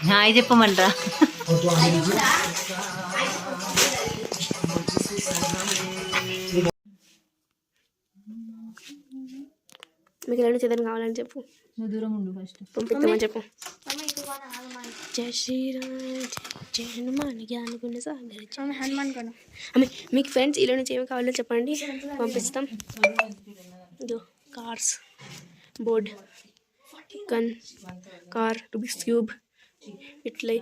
Hi చెప్పమంటారా? మీకు ఎలాంటి చేద్దాం కావాలని చెప్పు. నువ్వు దూరం ఉండు ఫస్ట్. పంపిస్తామని చెప్పు. జై శ్రీరామ్ జై హనుమాన్ జ్ఞానగుణ సాగర్ హనుమాన్ కొను. మీకు ఫ్రెండ్స్ ఇలా నుంచి ఏమి కావాలో చెప్పండి, పంపిస్తాం. ఇదో cars, board, gun, car, Rubik's cube, ఇట్లే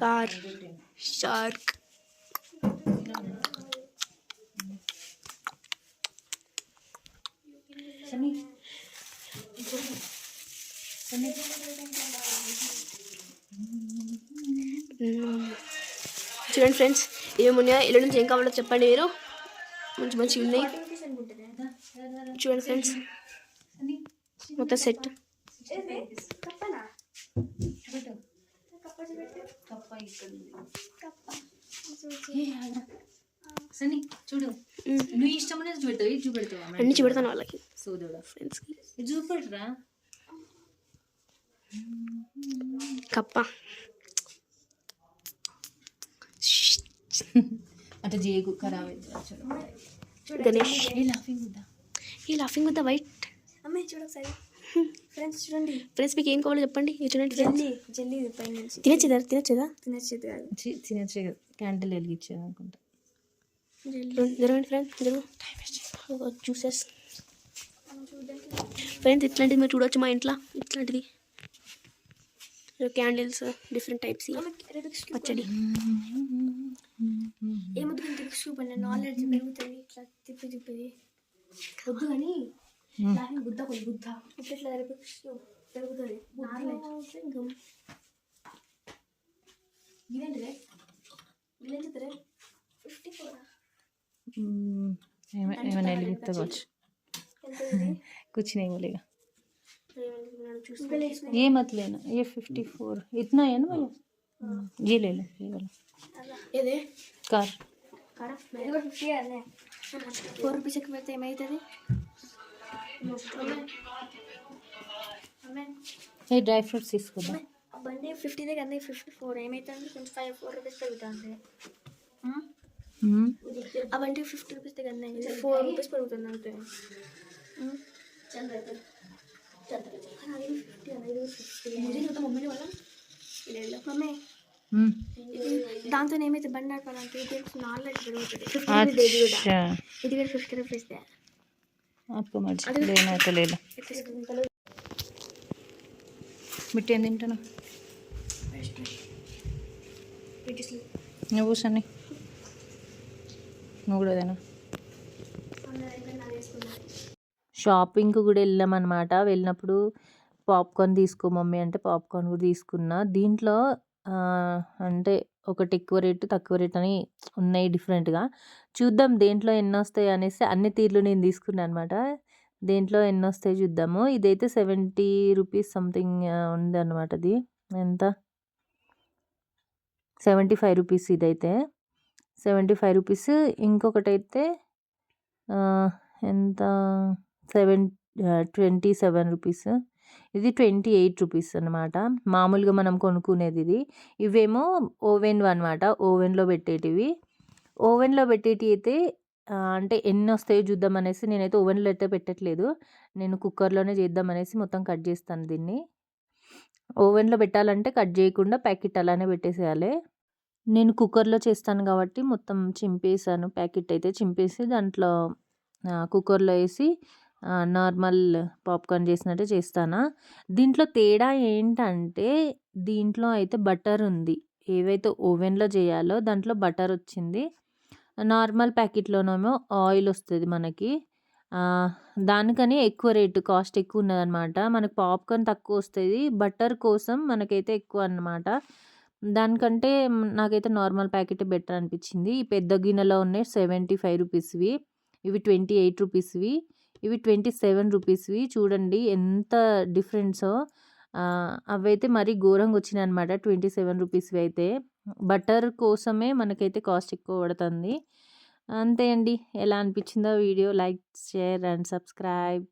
కార్, షార్క్, చూడండి ఫ్రెండ్స్ ఏమున్నాయో, ఇల్లు నుంచి ఏం కావాలో చెప్పండి మీరు. మంచి మంచి ఉన్నాయి చూడండి ఫ్రెండ్స్, మొత్తం సెట్. సని చూడు, నువ్వు ఇష్టం చూపెడతావు, చూపెడతావు అన్ని చూపెడతాను వాళ్ళకి, సోదరుడు ఫ్రెండ్స్కి. చూపెడరా కప్ప అంటే జేగు ఖరాబ్ అవుతుంది. గణేష్ ఈ లాఫింగ్ విత్ ద వైట్. అమ్మాయి చూడొకసారి ఫ్రెండ్స్, చూడండి ఫ్రెండ్స్ మీకు ఏం కావాలో చెప్పండి. చూడండి జల్లి పై నుంచి తినచ్చేదా? తినచ్చేదా? తినచ్చేది కాదు, తినచ్చు కదా, క్యాండిల్ వెలిగించేది అనుకుంటా. జరగండి ఫ్రెండ్స్, జ్యూసెస్ ఫ్రెండ్స్ ఇట్లాంటిది మీరు చూడవచ్చు మా ఇంట్లో. ఇట్లాంటిది క్యాండిల్స్, డిఫరెంట్ టైప్స్, పచ్చడి. ఏముంది చూపండి, నాలెడ్జ్ పెరుగుతుంది. ఇట్లా తిప్పి తిప్పి వద్దు కానీ గుద్ద కొన్ని గుద్ద ఇట్లా పెరుగుతుంది. ఇదేంటిదే ఇదేంటిదే 54 ఏమైనా వెలిగిస్తావచ్చు. कुछ नहीं बोलेगा, ये मत लेना, ये 54 इतना है ना भैया, ये ले लो, ये वाला ఏదే कार. కారా ఇది కూడా 50 అనే 4 రూపీస్ ఎక్కువ పెడితే ఏమవుతుంది? ये ड्राई फ्रूट्स తీసుకుందాం. బండి 50 దగ్గర 54 ఏమవుతుంది? కొంచెం 4 రూపీస్ పెరుగుతుంది. ఆ బండి 50 రూపీస్ దగ్గర 4 రూపీస్ పెరుగుతుంది అంతే. మమ్మీ దాంతో ఏమైతే బండి నడపాలంటే నాలెడ్జ్ పెరుగుతుంది. ఇది కూడా 50 రూపీస్. आपको मर्जी लेना है तो ले लो. మిట్టి ఏం తింటున్నా నువ్వు సన్ని? నువ్వు కూడా అదేనా? షాపింగ్కి కూడా వెళ్ళామన్నమాట. వెళ్ళినప్పుడు పాప్కార్న్ తీసుకో మమ్మీ అంటే పాప్కార్న్ కూడా తీసుకున్నా. దీంట్లో అంటే ఒకటి ఎక్కువ రేటు తక్కువ రేట్ అని ఉన్నాయి డిఫరెంట్గా. చూద్దాం దేంట్లో ఎన్ని వస్తాయి అనేసి అన్ని తీర్లు నేను తీసుకున్నాను అనమాట. దేంట్లో ఎన్ని వస్తాయి చూద్దాము. ఇదైతే 70 రూపీస్ సంథింగ్ ఉంది అనమాట. అది ఎంత? 75 రూపీస్. ఇదైతే 75 రూపీస్. ఇంకొకటైతే ఎంత? 27 రూపీస్. ఇది 28 రూపీస్ అనమాట. మామూలుగా మనం కొనుక్కునేది ఇది. ఇవేమో ఓవెన్ అనమాట, ఓవెన్లో పెట్టేటివి. ఓవెన్లో పెట్టేటివి అయితే అంటే ఎన్ని వస్తాయో చూద్దాం అనేసి నేనైతే ఓవెన్లో అయితే పెట్టట్లేదు. నేను కుక్కర్లోనే చేద్దామనేసి మొత్తం కట్ చేస్తాను దీన్ని. ఓవెన్లో పెట్టాలంటే కట్ చేయకుండా ప్యాకెట్ అలానే పెట్టేసేయాలి. నేను కుక్కర్లో చేస్తాను కాబట్టి మొత్తం చింపేసాను. ప్యాకెట్ అయితే చింపేసి దాంట్లో కుక్కర్లో వేసి నార్మల్ పాప్కార్న్ చేసినట్టే చేస్తాను. దీంట్లో తేడా ఏంటంటే దీంట్లో అయితే బటర్ ఉంది. ఏవైతే ఓవెన్లో చేయాలో దాంట్లో బటర్ వచ్చింది. నార్మల్ ప్యాకెట్లోనేమో ఆయిల్ వస్తుంది మనకి. దానికని ఎక్కువ రేటు, కాస్ట్ ఎక్కువ ఉన్నదనమాట. మనకు పాప్కార్న్ తక్కువ వస్తుంది, బటర్ కోసం మనకైతే ఎక్కువ అన్నమాట. దానికంటే నాకైతే నార్మల్ ప్యాకెట్ బెటర్ అనిపించింది. ఈ పెద్ద గిన్నెలో ఉన్నాయి 75 రూపీస్వి, ఇవి 28 రూపీస్వి, ఇవి 27 రూపీస్వి. చూడండి ఎంత డిఫరెన్సో. అవైతే మరీ ఘోరంగా వచ్చినాయి అనమాట 27 రూపీస్వి అయితే. బటర్ కోసమే మనకైతే కాస్ట్ ఎక్కువ పడుతుంది. అంతే అండి. ఎలా అనిపించిందో video like, share and subscribe.